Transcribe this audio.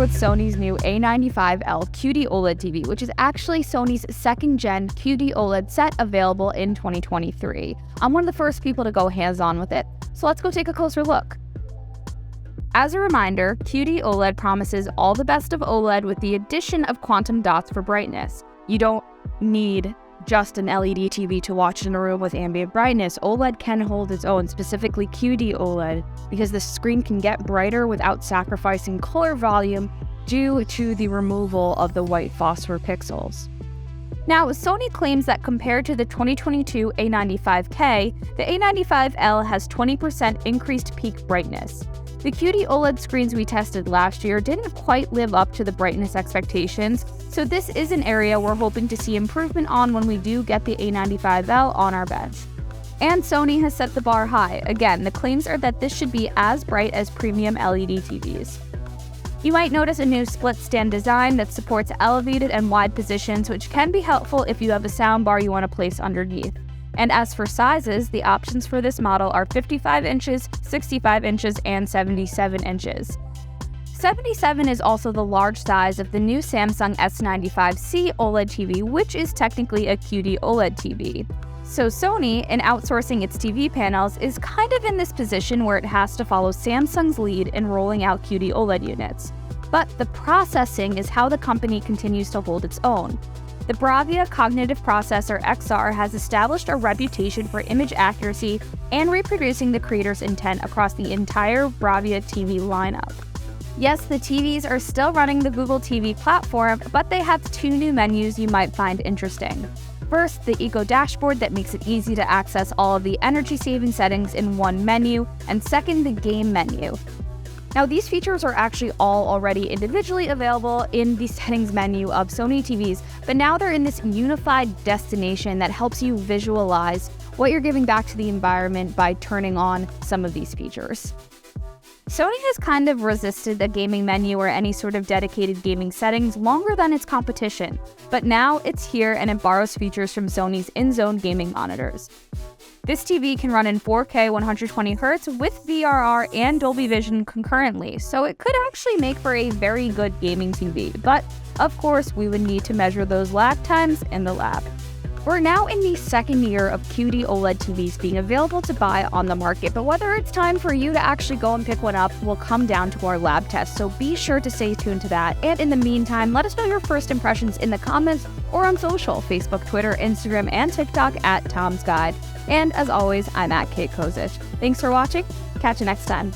with Sony's new A95L QD-OLED TV, which is actually Sony's second-gen QD-OLED set available in 2023. I'm one of the first people to go hands-on with it, so let's go take a closer look. As a reminder, QD-OLED promises all the best of OLED with the addition of quantum dots for brightness. You don't need just an LED TV to watch in a room with ambient brightness. OLED can hold its own, specifically QD-OLED, because the screen can get brighter without sacrificing color volume due to the removal of the white phosphor pixels. Now, Sony claims that compared to the 2022 A95K, the A95L has 20% increased peak brightness. The QD-OLED screens we tested last year didn't quite live up to the brightness expectations, so this is an area we're hoping to see improvement on when we do get the A95L on our bench. And Sony has set the bar high. Again, the claims are that this should be as bright as premium LED TVs. You might notice a new split stand design that supports elevated and wide positions, which can be helpful if you have a soundbar you want to place underneath. And as for sizes, the options for this model are 55 inches, 65 inches, and 77 inches. 77 is also the large size of the new Samsung S95C OLED TV, which is technically a QD-OLED TV. So Sony, in outsourcing its TV panels, is kind of in this position where it has to follow Samsung's lead in rolling out QD-OLED units. But the processing is how the company continues to hold its own. The Bravia cognitive processor XR has established a reputation for image accuracy and reproducing the creator's intent across the entire Bravia TV lineup. Yes, the TVs are still running the Google TV platform, but they have two new menus you might find interesting. First, the Eco dashboard that makes it easy to access all of the energy-saving settings in one menu, and second, the game menu. Now, these features are actually all already individually available in the settings menu of Sony TVs, but now they're in this unified destination that helps you visualize what you're giving back to the environment by turning on some of these features. Sony has kind of resisted the gaming menu or any sort of dedicated gaming settings longer than its competition, but now it's here and it borrows features from Sony's in-zone gaming monitors. This TV can run in 4K 120Hz with VRR and Dolby Vision concurrently, so it could actually make for a very good gaming TV, but of course we would need to measure those lag times in the lab. We're now in the second year of QD-OLED TVs being available to buy on the market, but whether it's time for you to actually go and pick one up will come down to our lab test, so be sure to stay tuned to that. And in the meantime, let us know your first impressions in the comments or on social, Facebook, Twitter, Instagram, and TikTok at Tom's Guide. And as always, I'm at Kate Kozich. Thanks for watching. Catch you next time.